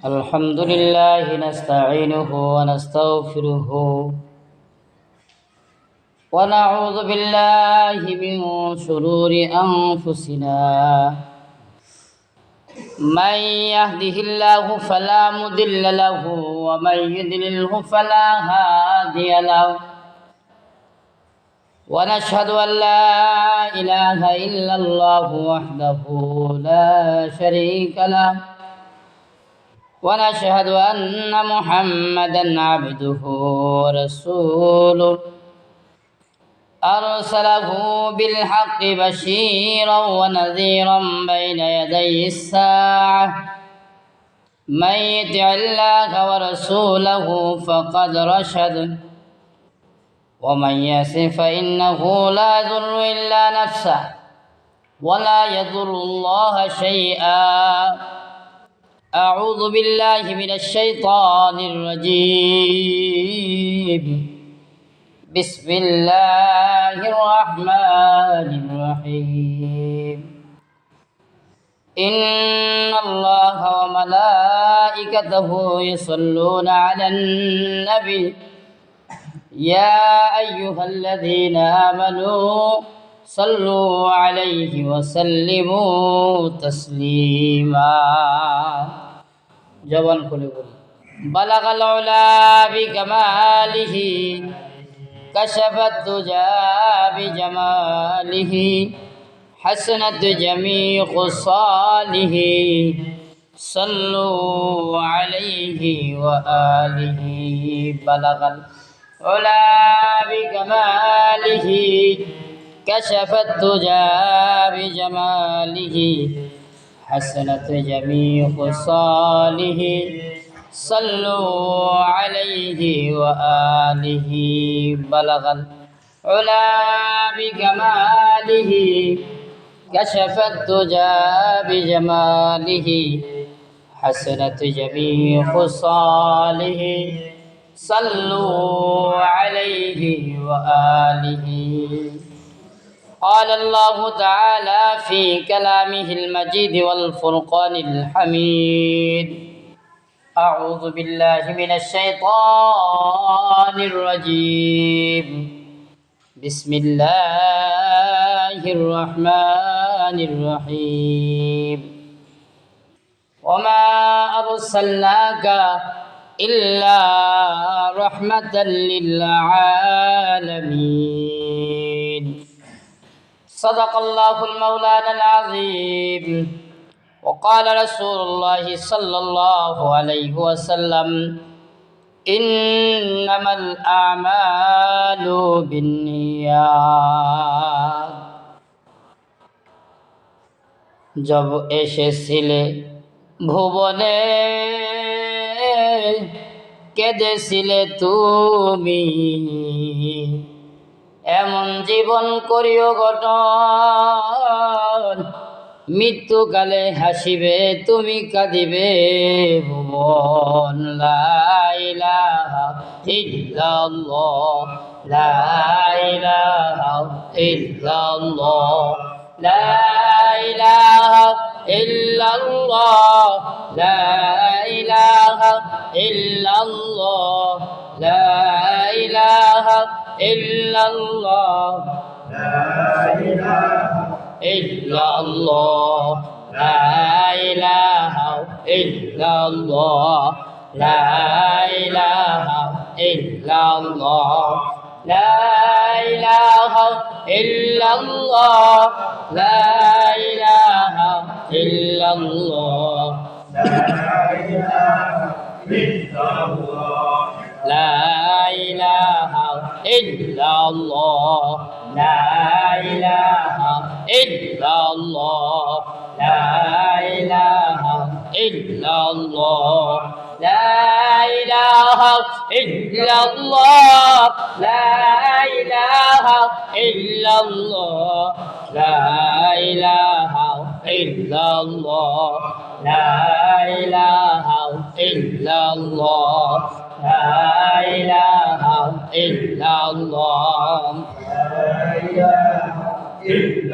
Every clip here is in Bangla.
الحمد لله نستعينه ونستغفره ونعوذ بالله من شرور أنفسنا من يهده الله فلا مضل له ومن يضلله فلا هادي له ونشهد أن لا إله إلا الله وحده لا شريك له ونشهد أن محمدا عبده ورسوله أرسله بالحق بشيرا ونذيرا بين يدي الساعة من يطع الله ورسوله فقد رشد ومن يعص فإنه لا يضر إلا نفسه ولا يضر الله شيئا أعوذ بالله من الشيطان الرجيم بسم الله الرحمن الرحيم إن الله وملائكته يصلون على النبي يا أيها الذين آمنوا صلوا عليه وسلموا تسليما جوان كله بلغ العلا بكماله كشف الدجى بجماله حسنت جميع خصاله صلوا عليه وآله بلغ العلا بكماله كشف الدجى بجماله حسنت جميع خصاله صلوا عليه وآله بلغ العلا بكماله كشف الدجى بجماله حسنت جميع خصاله صلوا عليه وآله قال الله تعالى في كلامه المجيد والفرقان الحميد أعوذ بالله من الشيطان الرجيم بسم الله الرحمن الرحيم وما أرسلناك إلا رحمة للعالمين صدق الله المولانا العظيم وقال رسول الله صلى الله عليه وسلم إنما الأعمال بالنيات जब এসেছিলে ভুবনে কেঁদেছিলে তুমি এমন জীবন করিও গঠন মৃত্যুকালে হাসিবে তুমি কাঁদিবে ভুবন লা ইলাহা ইল্লাল্লাহ লা ইলাহা ইল্লাল্লাহ লা ইলাহা ইল্লাল্লাহ লা ইলাহা ইল্লাল্লাহ লা ইলাহা ইল্লাল্লাহ লা ইলাহা illallah la ilaha illallah la ilaha illallah la ilaha illallah la ilaha illallah la ilaha illallah la ilaha illallah la ilaha illallah la ilaha illallah la ilaha illallah la ilaha illallah la ilaha illallah la ilaha illallah la ilaha illallah la ilaha illallah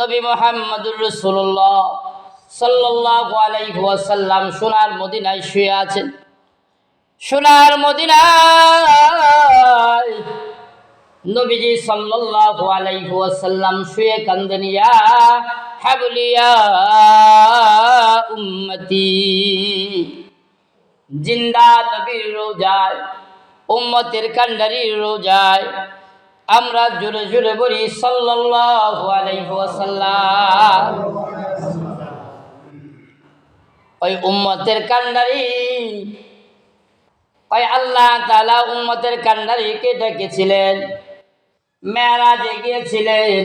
নবী মুহাম্মদুর রাসূলুল্লাহ সাল্লাল্লাহু আলাইহি ওয়াসাল্লাম সোনার মদিনায় শুয়ে আছেন। সোনার মদিনায় নবীজি সাল্লাল্লাহু আলাইহি ওয়াসাল্লাম শুয়ে কান্দেন, ইয়া হাবলিয়া উম্মতি। জিন্দা নবীর রোজায়, উম্মতের কান্ডারির রোজায় আমরা জোরে জোরে বলি সাল্লাল্লাহু আলাইহি ওয়াসাল্লাম। ওই উম্মতের কান্ডারি, ওই আল্লাহ তাআলা উম্মতের কান্ডারিকে ডেকেছিলেন, মেরাজে গিয়েছিলেন।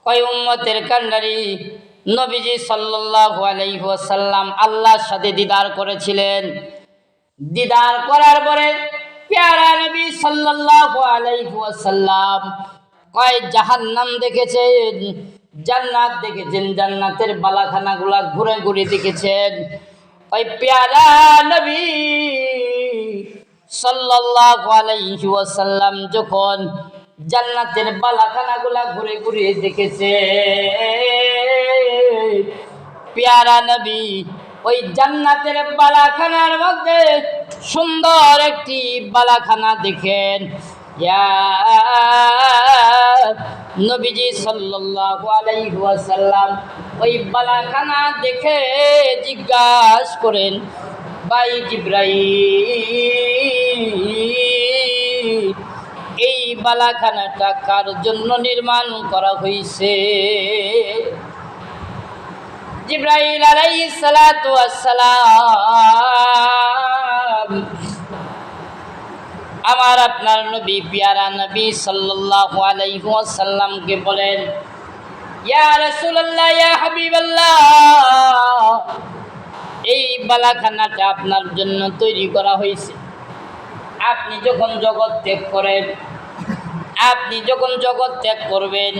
ওই উম্মতের কান্ডারি নবীজি সাল্লাল্লাহু আলাইহি ওয়াসাল্লাম আল্লাহর সাথে দিদার করেছিলেন। দিদার করার পরে প্যারা নবী সাল্লাল্লাহু আলাইহি ওয়াসাল্লাম কয় জাহান্নাম দেখেছেন, জান্নাত দেখেছেন, জান্নাতের বালাখানাগুলা ঘুরে ঘুরে দেখেছেন। ওই প্যারা নবী সাল্লাল্লাহু আলাইহি ওয়াসাল্লাম যখন জান্নাতের বালাখানাগুলা ঘুরে ঘুরে দেখেছে, প্যারা নবী ওই জান্নাতের বালাখানার মধ্যে সুন্দর একটি বালাখানা দেখেন। ইয়া নবীজি সাল্লাল্লাহু আলাইহি ওয়াসাল্লাম ওই বালাখানা দেখে জিজ্ঞাসা করেন, ভাই জিবরাইল, এই বালাখানাটা কার জন্য নির্মাণ করা হয়েছে? জিবরাইল আলাইহিস সালাতু ওয়াস সালাম আমার আপনার নবী প্যারা নবী সাল্লাল্লাহু আলাইহি ওয়াসাল্লামকে বলেন, ইয়া রাসূলুল্লাহ, ইয়া হাবিবাল্লাহ, এই বালাখানাটা আপনার জন্য তৈরি করা হয়েছে। আপনি যখন জগৎ ত্যাগ করেন, আপনি যখন জগৎ ত্যাগ করবেন,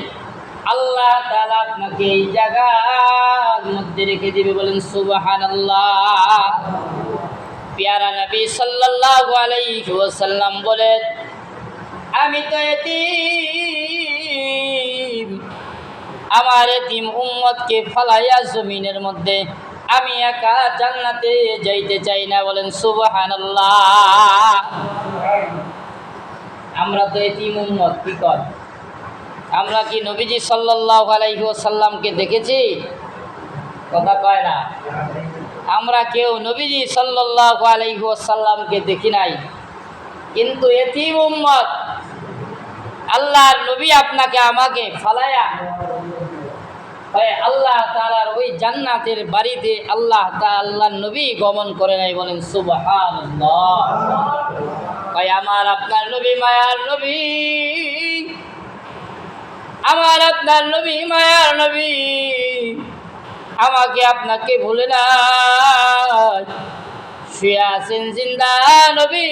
আল্লাহ তাআলা আপনাকে এই জায়গার মধ্যে রেখে দিবে। বলেন সুবহানাল্লাহ। প্যারা নবী সাল্লাল্লাহু আলাইহি ওয়াসাল্লাম বলেন, আমি তো এতিম, আমার এতিম উম্মতকে ফালাইয়া জমিনের মধ্যে আমি একা জান্নাতে যাইতে চাই না। বলেন সুবহানাল্লাহ। আমরা তো এতিম উম্মত, কি কর? আমরা কি নবীজি সাল্লাল্লাহু আলাইহি ওয়াসাল্লামকে দেখেছি? কথা কয় না। আমরা কেউ নবীজি সাল্লাল্লাহু আলাইহি ওয়াসাল্লামকে দেখি নাই, কিন্তু এতিম উম্মত আল্লাহর নবী আপনাকে আমাকে ফালায়া আল্লাহ তাআলার ওই জান্নাতের বাড়িতে আল্লাহর নবী গমন করে নাই। বলেন সুবহানাল্লাহ। আমার আপনার নবী মায়ার নবী, আমার আপনার নবী মায়ার নবী আমাকে আপনাকে ভুলে না, শুয়ে আছেন জিন্দা নবী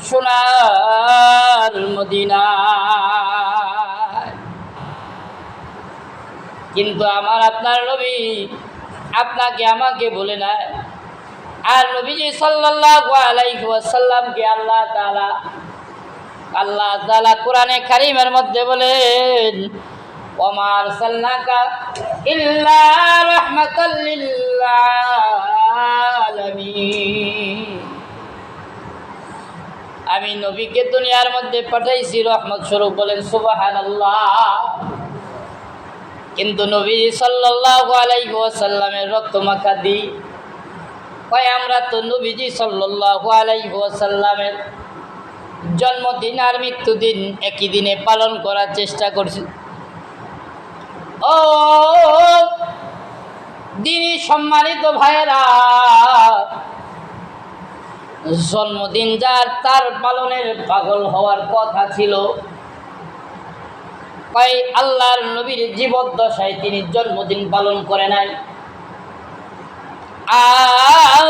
সোনার মদিনা। কিন্তু আমার আপনার নবী আপনাকে আমাকে বলে না। আর নবীজি সাল্লাল্লাহু আলাইহি ওয়াসাল্লামকে আল্লাহ তাআলা কোরআনে কারীমের মধ্যে বলেন, ওয়া আরসালনাকা ইল্লা রাহমাতাল লিল আলামিন। আমি নবীকে দুনিয়ার মধ্যে পাঠাইছি রহমত স্বরূপ। বলেন সুবহানাল্লাহ। কিন্তু নবী সাল্লাল্লাহু আলাইহি ওয়াসাল্লামের রক্ত মাখা দিই, আমরা তো নবীজি সাল্লাল্লাহু আলাইহি ওয়াসাল্লামের জন্মদিন আর মৃত্যুদিন একই দিনে পালন করার চেষ্টা করছি। ও দিনী সম্মানিত ভাইয়েরা, জন্মদিন যার তার পালনের পাগল হওয়ার কথা ছিল। আল্লাহর নবীর জীবদ্দশায় তিনি জন্মদিন পালন করে নাই, আর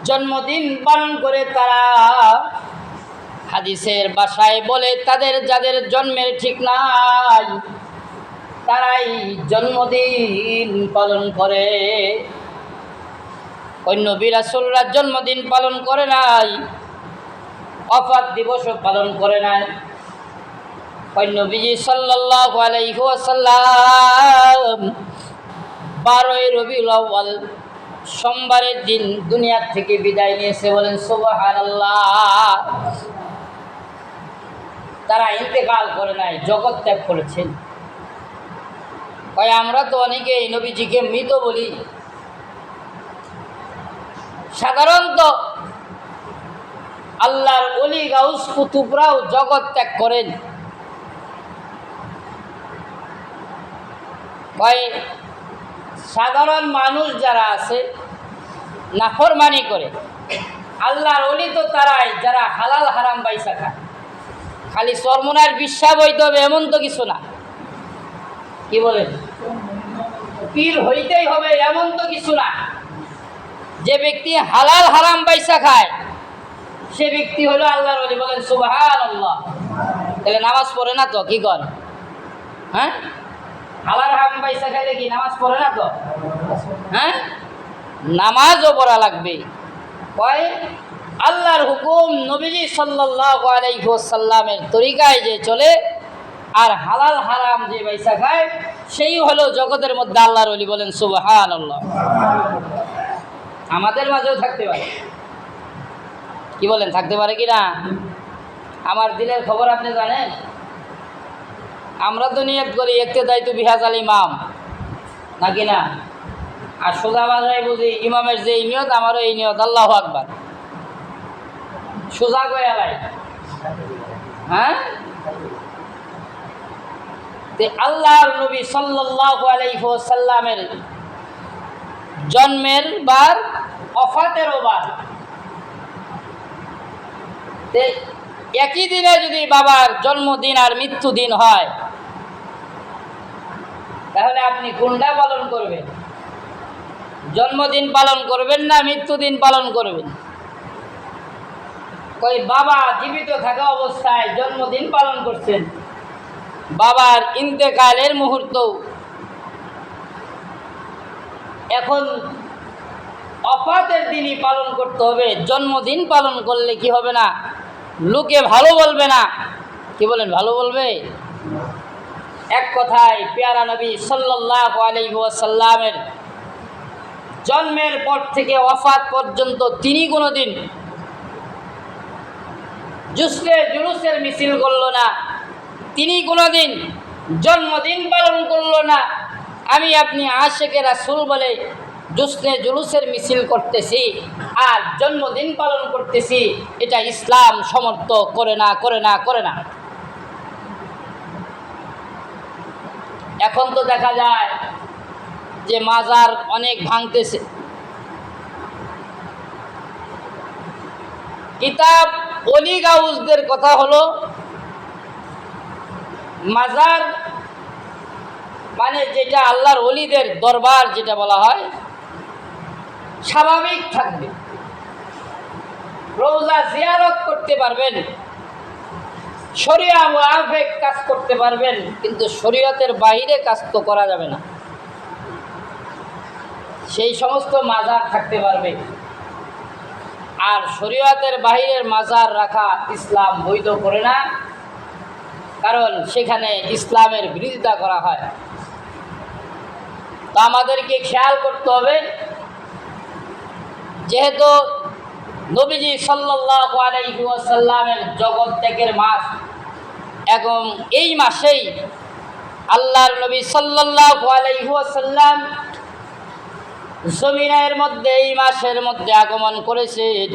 জন্মদিন পালন করে তারা হাদিসের ভাষায় বলে তাদের যাদের জন্মের ঠিক নাই তারাই জন্মদিন পালন করে। ওই নবী রাসূলরা জন্মদিন পালন করে নাই, ওফাত দিবসও পালন করে নাই। নবীজি সাল্লাল্লাহু আলাইহি ওয়াসাল্লাম 12 রবিউল আউয়াল সোমবারের দিন দুনিয়া থেকে বিদায় নিয়েছে। বলেন সুবহানাল্লাহ। তারা ইন্তেকাল করে নাই, জগৎ ত্যাগ করেছেন। আমরা তো অনেকে নবীজিকে মৃত বলি। সাধারণত আল্লাহর ওলি গাউস কুতুবরাও জগৎ ত্যাগ করেন। সাধারণ মানুষ যারা আছে নাফরমানি করে, আল্লাহর ওলি তো তারাই যারা হালাল হারাম বাইসা খায়। খালি চরমনার বিশ্বাস হইতে হবে এমন তো কিছু না। কি বলেন? পীর হইতেই হবে এমন তো কিছু না। যে ব্যক্তি হালাল হারাম বাইসা খায় সে ব্যক্তি হলো আল্লাহর ওলি। বলেন সুবহানাল্লাহ। তাহলে নামাজ পড়ে না তো কি কর? হ্যাঁ, হালাল হারাম বাইসা খাইলে কি নামাজ পড়ে না তো? হ্যাঁ, নামাজও পড়া লাগবে। আল্লাহর হুকুম নবীজি সাল্লাল্লাহু আলাইহি ওয়াসাল্লামের তরিকায় যে চলে আর হালাল হারাম যে বাইসা খায় সেই হলো জগতের মধ্যে আল্লাহর ওলি। বলেন সুবহানাল্লাহ। আমাদের মাঝেও থাকতে পারে। কি বলেন, থাকতে পারে কি না? আমার দিলের খবর আপনি জানেন? আমরা তো নিয়ত করি ইক্তেদাই তু বিহাজাল ইমাম, নাকি না? আর সোজা বাজায় বুঝি ইমামের যে নিয়ত আমারও এই নিয়ত। আল্লাহু আকবার। সোজা কয়ে আলাই। হ্যাঁ, আল্লাহর নবী সাল্লাল্লাহু আলাইহি ওয়াসাল্লামের জন্মের বার, ওফাতেরও বার। একই দিনে যদি বাবার জন্মদিন আর মৃত্যুদিন হয় তাহলে আপনি কোনটা পালন করবেন? জন্মদিন পালন করবেন না মৃত্যুদিন পালন করবেন? বাবা জীবিত থাকা অবস্থায় জন্মদিন পালন করছেন, বাবার ইন্তেকালের মুহূর্ত এখন ওফাতের দিনই পালন করতে হবে। জন্মদিন পালন করলে কি হবে না? লোকে ভালো বলবে না। কি বলেন, ভালো বলবে? এক কথায় পেয়ারা নবী সাল্লাল্লাহু আলাইহি ওয়াসাল্লামের জন্মের পর থেকে ওফাত পর্যন্ত তিনি কোনোদিন জুলুসের মিছিল করলো না, তিনি কোনোদিন জন্মদিন পালন করলো না। আমি আপনি আশিকে রাসূল বলে জুলুসের মিছিল করতেছি আর জন্মদিন পালন করতেছি, এটা ইসলাম সমর্থন করে না, করে না, করে না। এখন তো দেখা যায় যে মাজার অনেক ভাঙতেছে। কিতাব ওলি গাউসদের কথা হলো মাজার মানে যেটা আল্লাহর ওলিদের দরবার যেটা বলা হয় স্বাভাবিক থাকবে। রওজা জিয়ারত করতে পারবেন, শরিয়া মুআফিক কাজ করতে পারবেন, কিন্তু শরীয়তের বাইরে কাজ তো করা যাবে না। সেই সমস্ত মাজার থাকতে পারবে। আর শরীয়তের বাইরের মাজার রাখা ইসলাম বৈধ করে না, কারণ সেখানে ইসলামের বিরোধিতা করা হয়। তো আমাদেরকে খেয়াল করতে হবে, যেহেতু নবীজি সাল্লাল্লাহু আলাইহি ওয়াসাল্লামের জগৎ ত্যাগের মাস এবং এই মাসেই আল্লাহর নবী সাল্লাল্লাহু আলাইহি ওয়াসাল্লাম জমিনের মধ্যে এই মাসের মধ্যে আগমন করেছেন,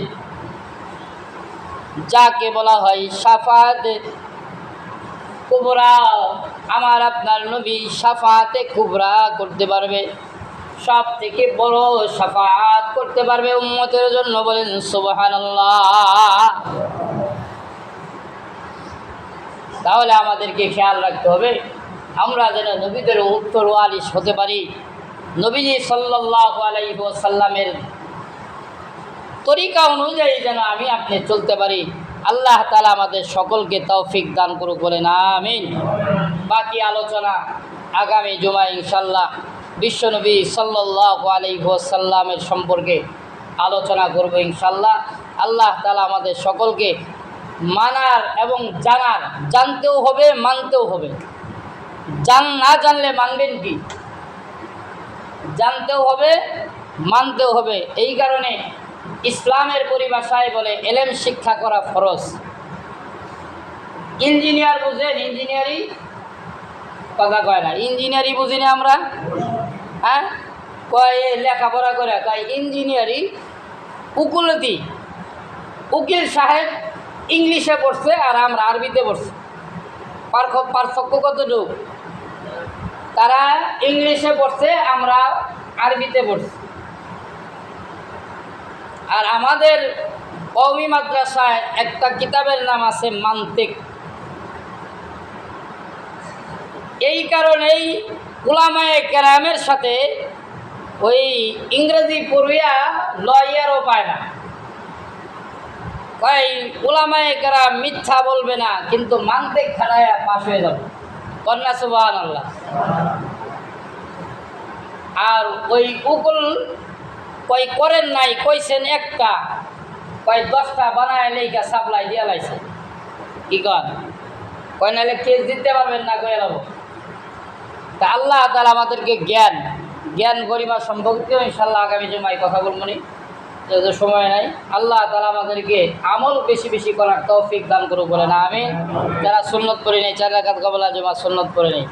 যাকে বলা হয় শাফাআতে কুবরা। আমার আপনার নবী শাফাআতে কুবরা করতে পারবে, সব থেকে বড় শাফাআত করতে পারবে উম্মতের জন্য। বলেন সুবহানাল্লাহ। তাহলে আমাদেরকে খেয়াল রাখতে হবে আমরা যেন নবীদের উত্তর ওয়ারিস হতে পারি, নবীজি সাল্লাল্লাহু আলাইহি ওয়াসাল্লামের তরিকা অনুযায়ী যেন আমি আপনি চলতে পারি। আল্লাহ তাআলা আমাদের সকলকে তৌফিক দান করুক। বলেন আমিন। বাকি আলোচনা আগামী জুমায় ইনশাআল্লাহ বিশ্বনবী সাল্লাল্লাহু আলাইহি ওয়াসাল্লামের সম্পর্কে আলোচনা করব ইনশাআল্লাহ। আল্লাহ তাআলা আমাদের সকলকে মানার এবং জানার, জানতেও হবে মানতেও হবে। না জানলে মানবেন কি? জানতেও হবে মানতেও হবে। এই কারণে ইসলামের পরিভাষায় বলে এলেম শিক্ষা করা ফরজ। ইঞ্জিনিয়ার বুঝেন? ইঞ্জিনিয়ারিং কথা কয় না, ইঞ্জিনিয়ারিং বুঝি না আমরা। হ্যাঁ, কয় লেখাপড়া করে, কয় ইঞ্জিনিয়ারিং উকুলতি। উকিল সাহেব ইংলিশে পড়ছে আর আমরা আরবিতে পড়ছি। পার্থক্য কতটুকু? তারা ইংলিশে পড়ছে, আমরা আরবিতে পড়ছি। আর আমাদের কওমি মাদ্রাসায় একটা কিতাবের নাম আছে মান্তিক। এই কারণেই উলামায়ে কেরামের সাথে ওই ইংরেজি পড়িয়া লয়ারও পায় না। ওই উলামায়ে কেরাম মিথ্যা বলবে না, কিন্তু মান্তিক খাড়াইয়া পাশ হয়ে যাবে। কন্যা সুবহানাল্লাহ। আর ওই উকুল কই করেন নাই, কইছেন একটা, কই 10টা বানায় লেখা সাপ্লাই দিয়া লাইছে। কি কন? কয় নাহলে কেস দিতে পারবেন না, কয়ে যাবো। তা আল্লাহ তাআলা আমাদেরকে জ্ঞান গরিমা সম্পর্কে ইনশাআল্লাহ আগামী জুমায় কথা বলবো নি, যেহেতু সময় নাই। আল্লাহ তাআলা আমাদেরকে আমল বেশি বেশি করার তৌফিক দান করুক, বলেন আমিন। যারা সুন্নত পড়ে নেই 4 রাকাত কবলা জুমা সুন্নত পড়ে নেই।